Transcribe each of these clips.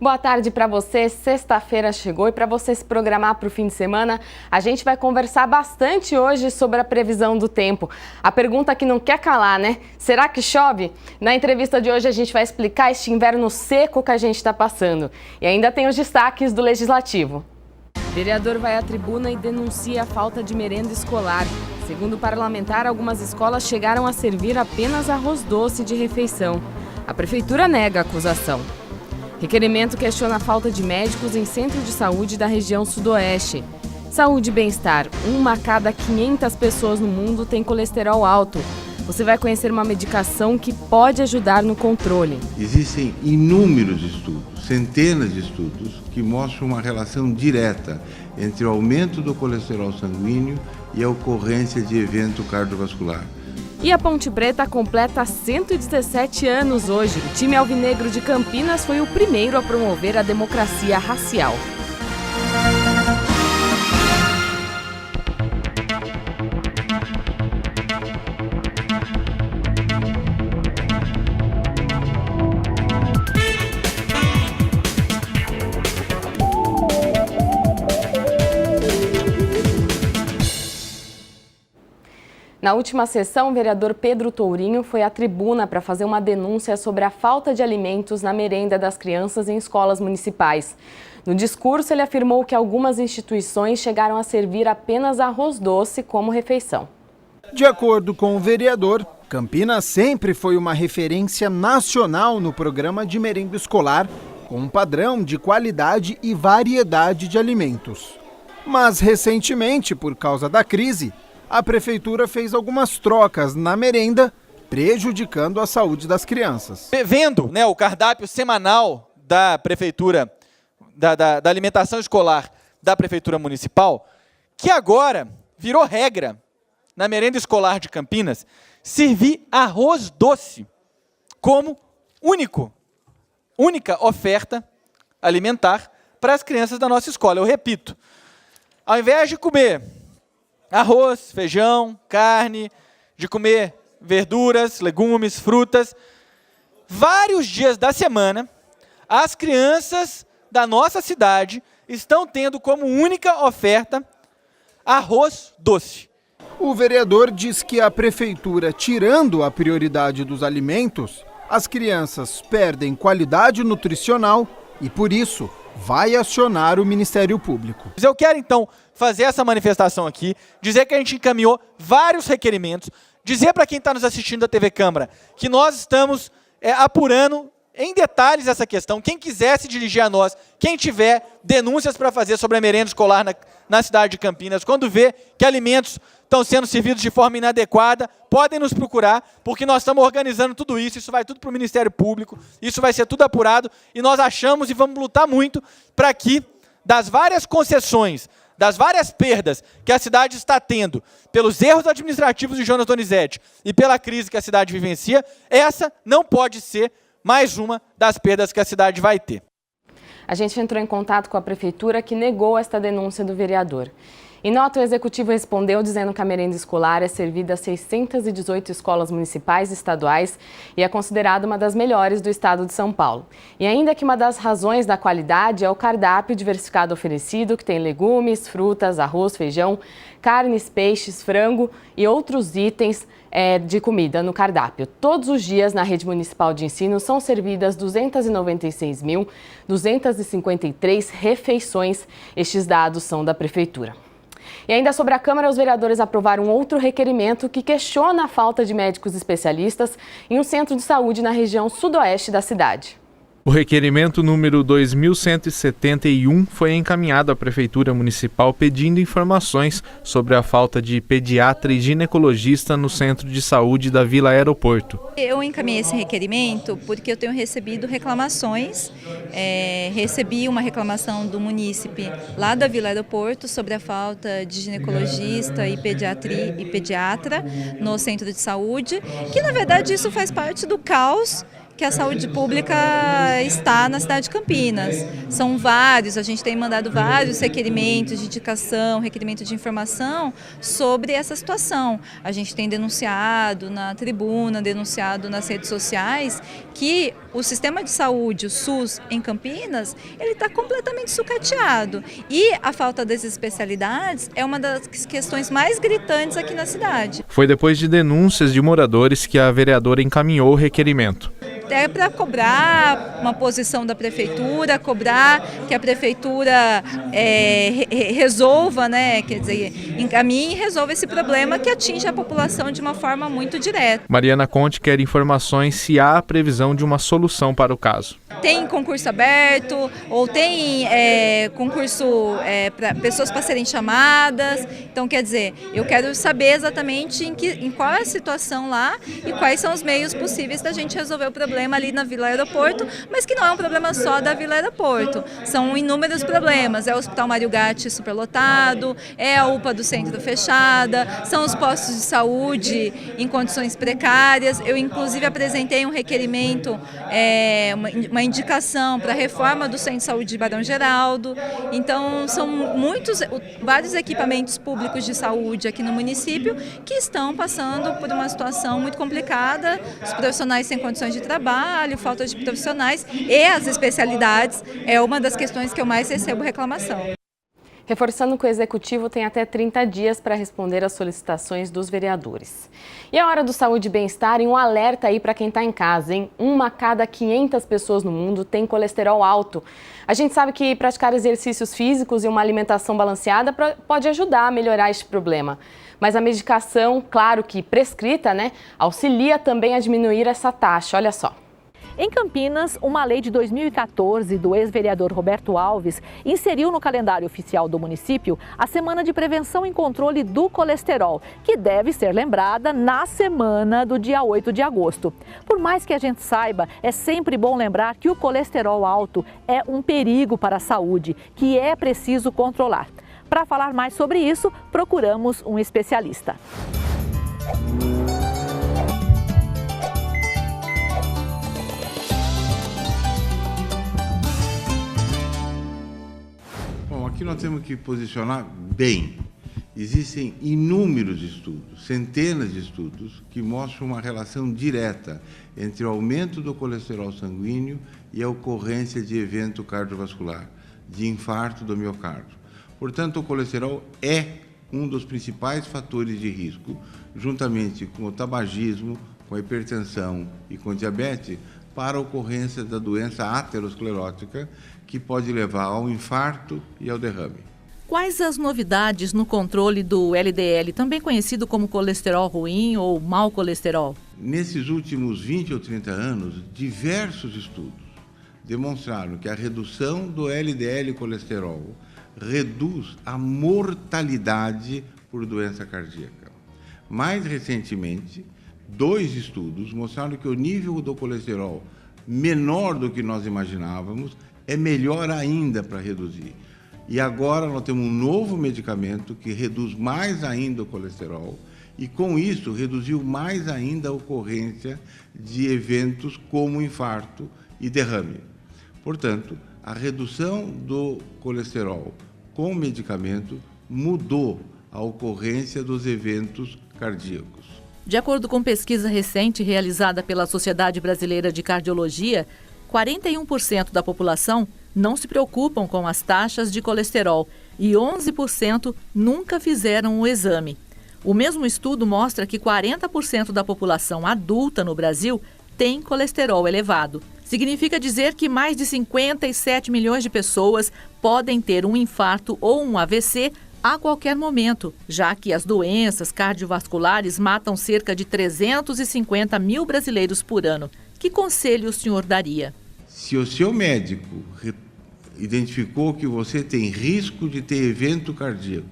Boa tarde para você, sexta-feira chegou e para você se programar para o fim de semana, a gente vai conversar bastante hoje sobre a previsão do tempo. A pergunta que não quer calar, né? Será que chove? Na entrevista de hoje a gente vai explicar este inverno seco que a gente está passando. E ainda tem os destaques do Legislativo. Vereador vai à tribuna e denuncia a falta de merenda escolar. Segundo o parlamentar, algumas escolas chegaram a servir apenas arroz doce de refeição. A prefeitura nega a acusação. Requerimento questiona a falta de médicos em centro de saúde da região sudoeste. Saúde e bem-estar. 1 a cada 500 pessoas no mundo tem colesterol alto. Você vai conhecer uma medicação que pode ajudar no controle. Existem inúmeros estudos, centenas de estudos, que mostram uma relação direta entre o aumento do colesterol sanguíneo e a ocorrência de evento cardiovascular. E a Ponte Preta completa 117 anos hoje. O time alvinegro de Campinas foi o primeiro a promover a democracia racial. Na última sessão, o vereador Pedro Tourinho foi à tribuna para fazer uma denúncia sobre a falta de alimentos na merenda das crianças em escolas municipais. No discurso, ele afirmou que algumas instituições chegaram a servir apenas arroz doce como refeição. De acordo com o vereador, Campinas sempre foi uma referência nacional no programa de merenda escolar, com um padrão de qualidade e variedade de alimentos. Mas, recentemente, por causa da crise, a prefeitura fez algumas trocas na merenda, prejudicando a saúde das crianças. Vendo, o cardápio semanal da prefeitura, da alimentação escolar da prefeitura municipal, que agora virou regra na merenda escolar de Campinas, servir arroz doce como única oferta alimentar para as crianças da nossa escola. Eu repito, ao invés de comer arroz, feijão, carne, de comer verduras, legumes, frutas, vários dias da semana, as crianças da nossa cidade estão tendo como única oferta arroz doce. O vereador diz que a prefeitura, tirando a prioridade dos alimentos, as crianças perdem qualidade nutricional e, por isso, vai acionar o Ministério Público. Eu quero, então, fazer essa manifestação aqui, dizer que a gente encaminhou vários requerimentos, dizer para quem está nos assistindo da TV Câmara que nós estamos apurando em detalhes essa questão. Quem quiser se dirigir a nós, quem tiver denúncias para fazer sobre a merenda escolar na cidade de Campinas, quando vê que alimentos estão sendo servidos de forma inadequada, podem nos procurar, porque nós estamos organizando tudo isso vai tudo para o Ministério Público, isso vai ser tudo apurado, e nós achamos e vamos lutar muito para que, das várias concessões, das várias perdas que a cidade está tendo, pelos erros administrativos de Jonas Donizete e pela crise que a cidade vivencia, essa não pode ser mais uma das perdas que a cidade vai ter. A gente entrou em contato com a prefeitura, que negou esta denúncia do vereador. Em nota, o executivo respondeu dizendo que a merenda escolar é servida a 618 escolas municipais e estaduais e é considerada uma das melhores do estado de São Paulo. E ainda que uma das razões da qualidade é o cardápio diversificado oferecido, que tem legumes, frutas, arroz, feijão, carnes, peixes, frango e outros itens de comida no cardápio. Todos os dias na rede municipal de ensino são servidas 296.253 refeições. Estes dados são da prefeitura. E ainda sobre a Câmara, os vereadores aprovaram outro requerimento que questiona a falta de médicos especialistas em um centro de saúde na região sudoeste da cidade. O requerimento número 2171 foi encaminhado à Prefeitura Municipal pedindo informações sobre a falta de pediatra e ginecologista no Centro de Saúde da Vila Aeroporto. Eu encaminhei esse requerimento porque eu tenho recebido reclamações. Recebi uma reclamação do munícipe lá da Vila Aeroporto sobre a falta de ginecologista e pediatra no Centro de Saúde, que na verdade isso faz parte do caos que a saúde pública está na cidade de Campinas. São vários, a gente tem mandado vários requerimentos de indicação, requerimento de informação sobre essa situação. A gente tem denunciado na tribuna, denunciado nas redes sociais que o sistema de saúde, o SUS em Campinas, ele está completamente sucateado. E a falta das especialidades é uma das questões mais gritantes aqui na cidade. Foi depois de denúncias de moradores que a vereadora encaminhou o requerimento. É para cobrar uma posição da prefeitura, cobrar que a prefeitura resolva, né, quer dizer, encaminhe e resolva esse problema que atinge a população de uma forma muito direta. Mariana Conte quer informações se há a previsão de uma solução para o caso. Tem concurso aberto ou tem concurso para pessoas para serem chamadas. Então, quer dizer, eu quero saber exatamente em qual é a situação lá e quais são os meios possíveis da gente resolver o problema ali na Vila Aeroporto, mas que não é um problema só da Vila Aeroporto. São inúmeros problemas. É o Hospital Mário Gatti superlotado, é a UPA do centro fechada, são os postos de saúde em condições precárias. Eu, inclusive, apresentei um requerimento, uma indicação para a reforma do Centro de Saúde de Barão Geraldo. Então, são vários equipamentos públicos de saúde aqui no município que estão passando por uma situação muito complicada. Os profissionais sem condições de trabalho, falta de profissionais e as especialidades é uma das questões que eu mais recebo reclamação. Reforçando que o Executivo tem até 30 dias para responder às solicitações dos vereadores. E a hora do saúde e bem-estar e um alerta aí para quem está em casa, hein? 1 a cada 500 pessoas no mundo tem colesterol alto. A gente sabe que praticar exercícios físicos e uma alimentação balanceada pode ajudar a melhorar este problema. Mas a medicação, claro que prescrita, né, auxilia também a diminuir essa taxa. Olha só. Em Campinas, uma lei de 2014 do ex-vereador Roberto Alves inseriu no calendário oficial do município a Semana de Prevenção e Controle do Colesterol, que deve ser lembrada na semana do dia 8 de agosto. Por mais que a gente saiba, é sempre bom lembrar que o colesterol alto é um perigo para a saúde, que é preciso controlar. Para falar mais sobre isso, procuramos um especialista. Bom, aqui nós temos que posicionar bem. Existem inúmeros estudos, centenas de estudos, que mostram uma relação direta entre o aumento do colesterol sanguíneo e a ocorrência de evento cardiovascular, de infarto do miocárdio. Portanto, o colesterol é um dos principais fatores de risco, juntamente com o tabagismo, com a hipertensão e com o diabetes, para a ocorrência da doença aterosclerótica, que pode levar ao infarto e ao derrame. Quais as novidades no controle do LDL, também conhecido como colesterol ruim ou mau colesterol? Nesses últimos 20 ou 30 anos, diversos estudos demonstraram que a redução do LDL colesterol reduz a mortalidade por doença cardíaca. Mais recentemente, 2 estudos mostraram que o nível do colesterol menor do que nós imaginávamos é melhor ainda para reduzir. E agora nós temos um novo medicamento que reduz mais ainda o colesterol e, com isso, reduziu mais ainda a ocorrência de eventos como infarto e derrame. Portanto, a redução do colesterol com o medicamento mudou a ocorrência dos eventos cardíacos. De acordo com pesquisa recente realizada pela Sociedade Brasileira de Cardiologia, 41% da população não se preocupam com as taxas de colesterol e 11% nunca fizeram o exame. O mesmo estudo mostra que 40% da população adulta no Brasil tem colesterol elevado. Significa dizer que mais de 57 milhões de pessoas podem ter um infarto ou um AVC a qualquer momento, já que as doenças cardiovasculares matam cerca de 350 mil brasileiros por ano. Que conselho o senhor daria? Se o seu médico identificou que você tem risco de ter evento cardíaco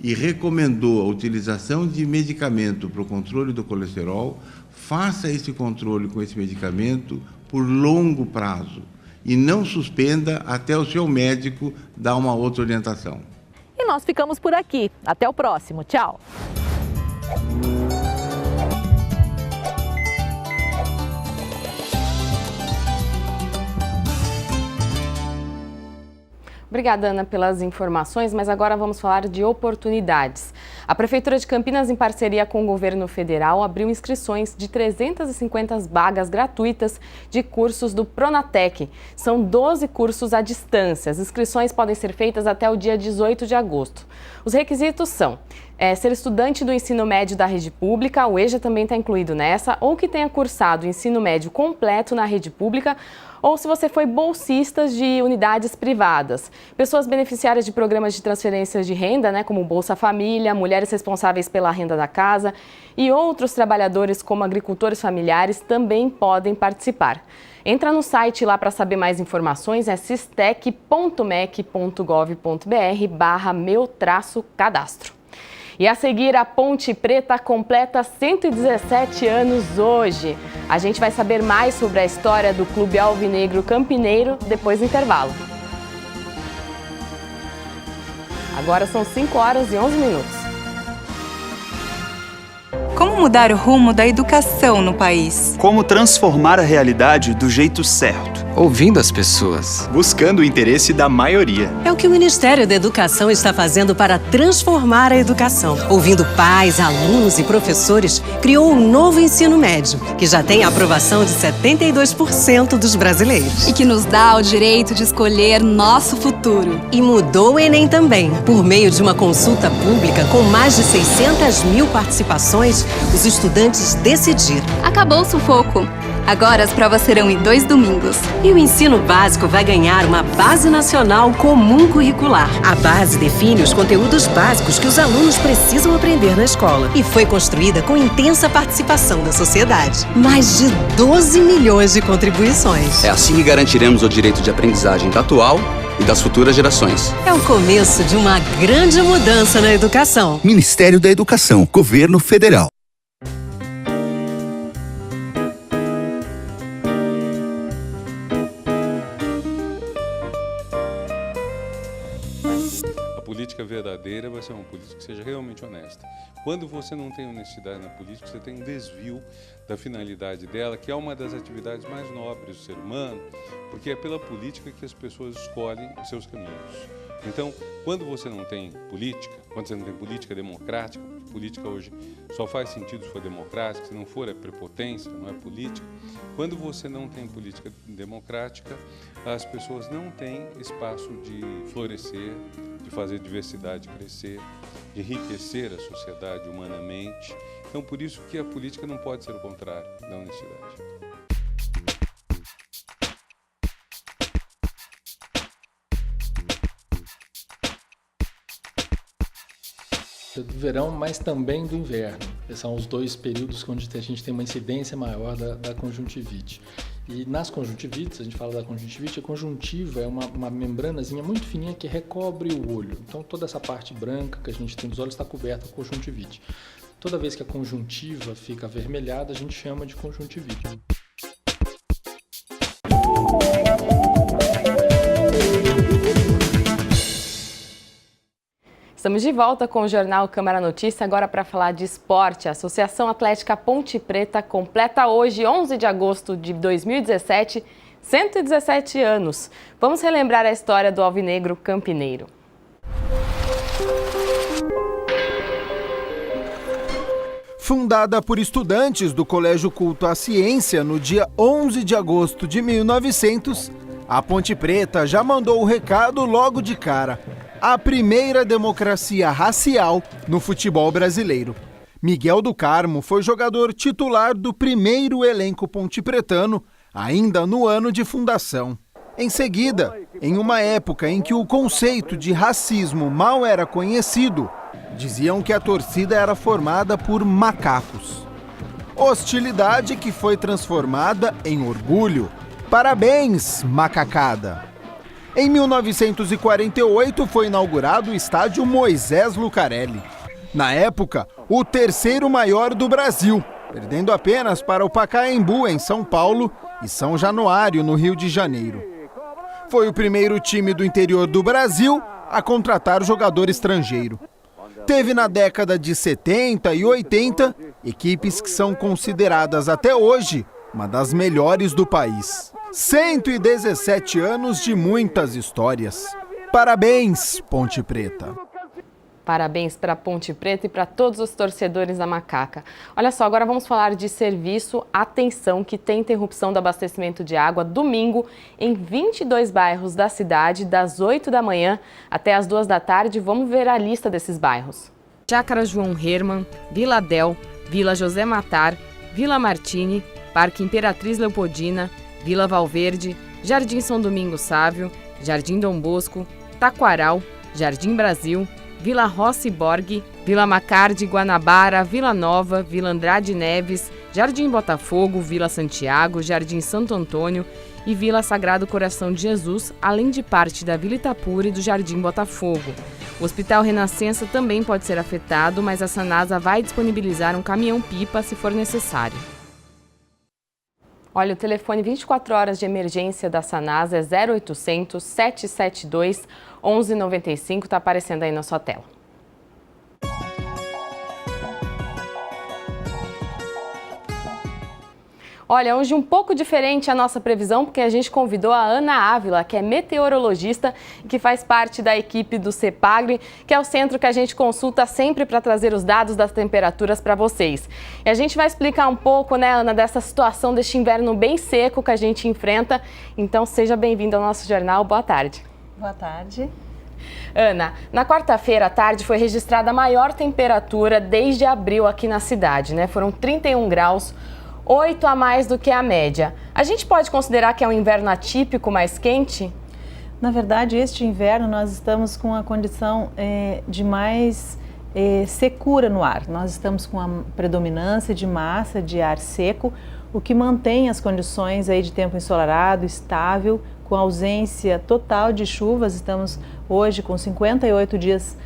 e recomendou a utilização de medicamento para o controle do colesterol, faça esse controle com esse medicamento por longo prazo e não suspenda até o seu médico dar uma outra orientação. E nós ficamos por aqui. Até o próximo. Tchau! Obrigada, Ana, pelas informações, mas agora vamos falar de oportunidades. A Prefeitura de Campinas, em parceria com o governo federal, abriu inscrições de 350 vagas gratuitas de cursos do Pronatec. São 12 cursos à distância. As inscrições podem ser feitas até o dia 18 de agosto. Os requisitos são ser estudante do ensino médio da rede pública, o EJA também está incluído nessa, ou que tenha cursado o ensino médio completo na rede pública, ou se você foi bolsista de unidades privadas. Pessoas beneficiárias de programas de transferências de renda, como Bolsa Família, mulheres responsáveis pela renda da casa e outros trabalhadores como agricultores familiares também podem participar. Entra no site lá para saber mais informações, é sistec.mec.gov.br/meu-cadastro. E a seguir, a Ponte Preta completa 117 anos hoje. A gente vai saber mais sobre a história do Clube Alvinegro Campineiro depois do intervalo. Agora são 5h11. Como mudar o rumo da educação no país? Como transformar a realidade do jeito certo? Ouvindo as pessoas. Buscando o interesse da maioria. É o que o Ministério da Educação está fazendo para transformar a educação. Ouvindo pais, alunos e professores, criou um novo ensino médio, que já tem a aprovação de 72% dos brasileiros. E que nos dá o direito de escolher nosso futuro. E mudou o Enem também. Por meio de uma consulta pública com mais de 600 mil participações, os estudantes decidiram. Acabou o sufoco. Agora as provas serão em 2 domingos. E o ensino básico vai ganhar uma Base Nacional Comum Curricular. A base define os conteúdos básicos que os alunos precisam aprender na escola. E foi construída com intensa participação da sociedade. Mais de 12 milhões de contribuições. É assim que garantiremos o direito de aprendizagem da atual e das futuras gerações. É o começo de uma grande mudança na educação. Ministério da Educação, Governo Federal. A política verdadeira vai ser uma política que seja realmente honesta. Quando você não tem honestidade na política, você tem um desvio da finalidade dela, que é uma das atividades mais nobres do ser humano, porque é pela política que as pessoas escolhem os seus caminhos. Então, quando você não tem política, quando você não tem política democrática, política hoje só faz sentido se for democrática, se não for é prepotência, não é política. Quando você não tem política democrática, as pessoas não têm espaço de florescer, de fazer diversidade crescer, de enriquecer a sociedade humanamente. Então, por isso que a política não pode ser o contrário da honestidade. Do verão, mas também do inverno. Esses são os dois períodos onde a gente tem uma incidência maior da conjuntivite. E nas conjuntivites, a gente fala da conjuntivite, a conjuntiva é uma membranazinha muito fininha que recobre o olho. Então toda essa parte branca que a gente tem dos olhos está coberta com conjuntivite. Toda vez que a conjuntiva fica avermelhada, a gente chama de conjuntivite. Estamos de volta com o Jornal Câmara Notícia, agora para falar de esporte. A Associação Atlética Ponte Preta completa hoje, 11 de agosto de 2017, 117 anos. Vamos relembrar a história do Alvinegro Campineiro. Fundada por estudantes do Colégio Culto à Ciência no dia 11 de agosto de 1900, a Ponte Preta já mandou o recado logo de cara. A primeira democracia racial no futebol brasileiro. Miguel do Carmo foi jogador titular do primeiro elenco pontepretano, ainda no ano de fundação. Em seguida, em uma época em que o conceito de racismo mal era conhecido, diziam que a torcida era formada por macacos. Hostilidade que foi transformada em orgulho. Parabéns, macacada! Em 1948 foi inaugurado o estádio Moisés Lucarelli. Na época, o terceiro maior do Brasil, perdendo apenas para o Pacaembu, em São Paulo, e São Januário, no Rio de Janeiro. Foi o primeiro time do interior do Brasil a contratar jogador estrangeiro. Teve na década de 70 e 80 equipes que são consideradas até hoje uma das melhores do país. 117 anos de muitas histórias. Parabéns, Ponte Preta! Parabéns para Ponte Preta e para todos os torcedores da Macaca. Olha só, agora vamos falar de serviço. Atenção, que tem interrupção do abastecimento de água domingo em 22 bairros da cidade, das 8 da manhã até as 2 da tarde. Vamos ver a lista desses bairros. Chácara João Herman, Vila Del, Vila José Matar, Vila Martini, Parque Imperatriz Leopoldina, Vila Valverde, Jardim São Domingos Sávio, Jardim Dom Bosco, Taquaral, Jardim Brasil, Vila Rossi Borg, Vila Macardi, Guanabara, Vila Nova, Vila Andrade Neves, Jardim Botafogo, Vila Santiago, Jardim Santo Antônio e Vila Sagrado Coração de Jesus, além de parte da Vila Itapura e do Jardim Botafogo. O Hospital Renascença também pode ser afetado, mas a Sanasa vai disponibilizar um caminhão-pipa se for necessário. Olha, o telefone 24 horas de emergência da Sanasa é 0800 772 1195, está aparecendo aí na sua tela. Olha, hoje um pouco diferente a nossa previsão, porque a gente convidou a Ana Ávila, que é meteorologista e que faz parte da equipe do CEPAGRE, que é o centro que a gente consulta sempre para trazer os dados das temperaturas para vocês. E a gente vai explicar um pouco, né, Ana, dessa situação deste inverno bem seco que a gente enfrenta. Então, seja bem-vinda ao nosso jornal. Boa tarde. Boa tarde. Ana, na quarta-feira à tarde foi registrada a maior temperatura desde abril aqui na cidade, né? Foram 31 graus. 8 a mais do que a média. A gente pode considerar que é um inverno atípico, mais quente? Na verdade, este inverno nós estamos com a condição de mais secura no ar. Nós estamos com a predominância de massa de ar seco, o que mantém as condições aí de tempo ensolarado, estável, com ausência total de chuvas. Estamos hoje com 58 dias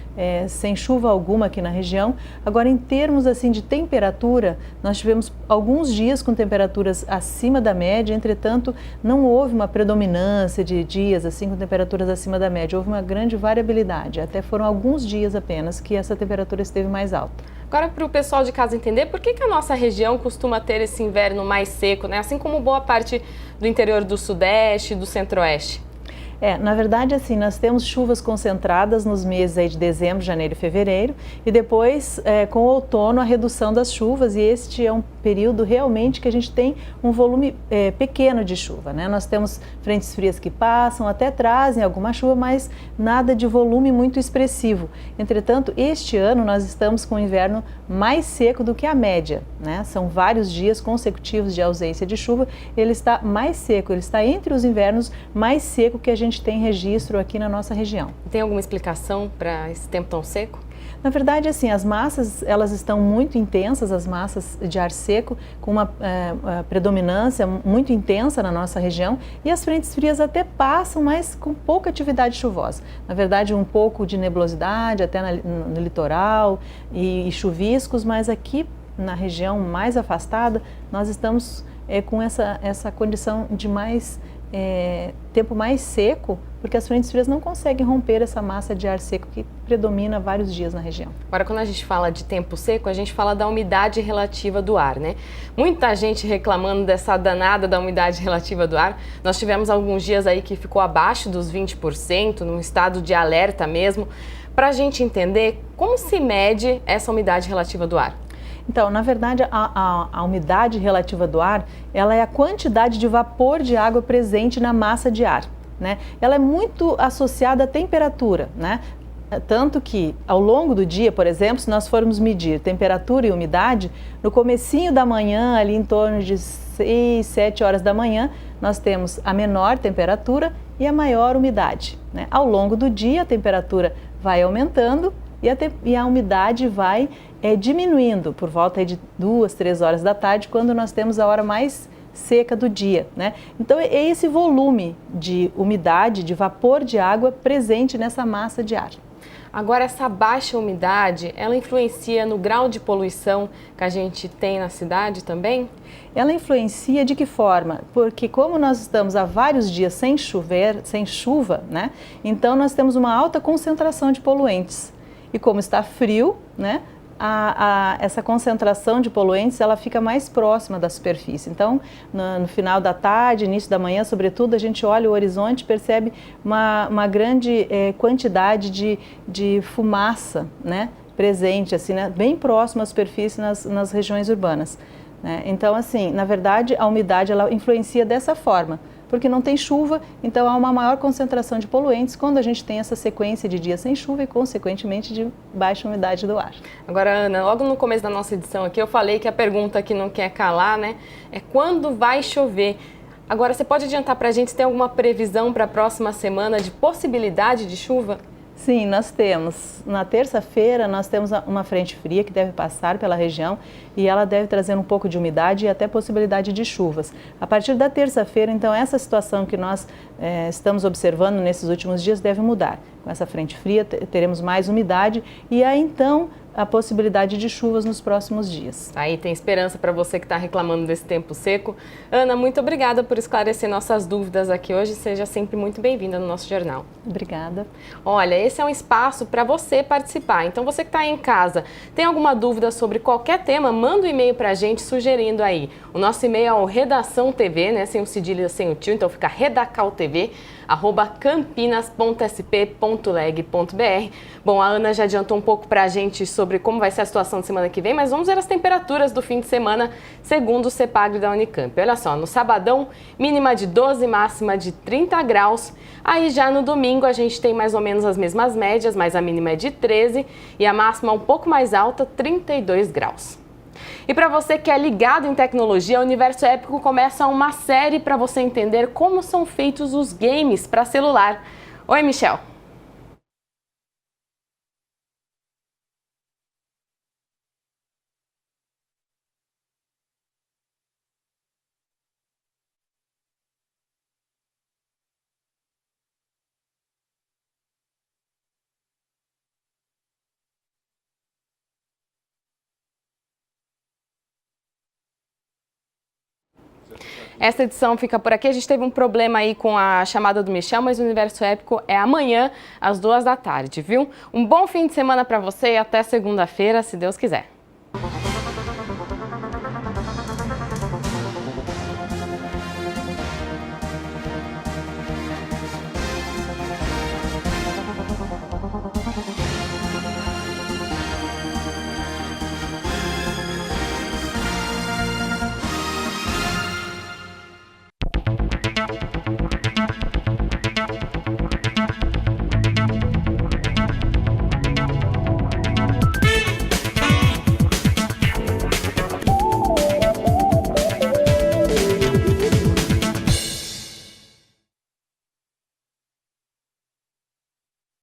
sem chuva alguma aqui na região. Agora, em termos assim de temperatura, nós tivemos alguns dias com temperaturas acima da média, entretanto, não houve uma predominância de dias assim com temperaturas acima da média, houve uma grande variabilidade, até foram alguns dias apenas que essa temperatura esteve mais alta. Agora, para o pessoal de casa entender, por que a nossa região costuma ter esse inverno mais seco, né? Assim como boa parte do interior do Sudeste e do Centro-Oeste? Na verdade, assim, nós temos chuvas concentradas nos meses aí de dezembro, janeiro e fevereiro, e depois, com o outono, a redução das chuvas, e este é um período realmente que a gente tem um volume pequeno de chuva, né? Nós temos frentes frias que passam, até trazem alguma chuva, mas nada de volume muito expressivo. Entretanto, este ano nós estamos com um inverno mais seco do que a média, né? São vários dias consecutivos de ausência de chuva, ele está mais seco, ele está entre os invernos mais seco que a gente tem registro aqui na nossa região. Tem alguma explicação para esse tempo tão seco? Na verdade, assim, as massas, elas estão muito intensas, as massas de ar seco, com uma predominância muito intensa na nossa região, e as frentes frias até passam, mas com pouca atividade chuvosa. Na verdade, um pouco de nebulosidade, até no litoral, e chuviscos, mas aqui na região mais afastada, nós estamos com essa condição de mais tempo mais seco, porque as frentes frias não conseguem romper essa massa de ar seco que predomina vários dias na região. Agora, quando a gente fala de tempo seco, a gente fala da umidade relativa do ar, né? Muita gente reclamando dessa danada da umidade relativa do ar. Nós tivemos alguns dias aí que ficou abaixo dos 20%, num estado de alerta mesmo. Para a gente entender como se mede essa umidade relativa do ar. Então, na verdade, a umidade relativa do ar, ela é a quantidade de vapor de água presente na massa de ar, né? Ela é muito associada à temperatura, né? Tanto que, ao longo do dia, por exemplo, se nós formos medir temperatura e umidade, no comecinho da manhã, ali em torno de 6, 7 horas da manhã, nós temos a menor temperatura e a maior umidade, né? Ao longo do dia, a temperatura vai aumentando e a umidade vai diminuindo por volta de 2, 3 horas da tarde, quando nós temos a hora mais seca do dia, né? Então, é esse volume de umidade, de vapor de água presente nessa massa de ar. Agora, essa baixa umidade, ela influencia no grau de poluição que a gente tem na cidade também? Ela influencia de que forma? Porque como nós estamos há vários dias sem chuva, né? Então nós temos uma alta concentração de poluentes. E como está frio, né? essa concentração de poluentes ela fica mais próxima da superfície. Então, no final da tarde, início da manhã, sobretudo, a gente olha o horizonte e percebe uma grande quantidade de fumaça, né, presente, assim, né, bem próximo à superfície nas regiões urbanas. Né? Então, assim, na verdade, a umidade ela influencia dessa forma. Porque não tem chuva, então há uma maior concentração de poluentes quando a gente tem essa sequência de dias sem chuva e, consequentemente, de baixa umidade do ar. Agora, Ana, logo no começo da nossa edição aqui, eu falei que a pergunta que não quer calar, né, é quando vai chover? Agora, você pode adiantar para a gente se tem alguma previsão para a próxima semana de possibilidade de chuva? Sim, nós temos. Na terça-feira, nós temos uma frente fria que deve passar pela região e ela deve trazer um pouco de umidade e até possibilidade de chuvas. A partir da terça-feira, então, essa situação que nós estamos observando nesses últimos dias deve mudar. Com essa frente fria, teremos mais umidade e aí, então, a possibilidade de chuvas nos próximos dias. Aí tem esperança para você que está reclamando desse tempo seco. Ana, muito obrigada por esclarecer nossas dúvidas aqui hoje. Seja sempre muito bem-vinda no nosso jornal. Obrigada. Olha, esse é um espaço para você participar. Então, você que está aí em casa, tem alguma dúvida sobre qualquer tema, manda um e-mail para a gente sugerindo aí. O nosso e-mail é o Redação TV, né? Sem o cedilha, sem o tio, então fica redacaltv@campinas.sp.leg.br. Bom, a Ana já adiantou um pouco para a gente sobre como vai ser a situação de semana que vem, mas vamos ver as temperaturas do fim de semana, segundo o CEPAGRE da Unicamp. Olha só, no sabadão, mínima de 12, máxima de 30 graus. Aí já no domingo a gente tem mais ou menos as mesmas médias, mas a mínima é de 13 e a máxima um pouco mais alta, 32 graus. E para você que é ligado em tecnologia, o Universo Épico começa uma série para você entender como são feitos os games para celular. Oi, Michel. Essa edição fica por aqui. A gente teve um problema aí com a chamada do Michel, mas o Universo Épico é amanhã, às 14h, viu? Um bom fim de semana para você e até segunda-feira, se Deus quiser.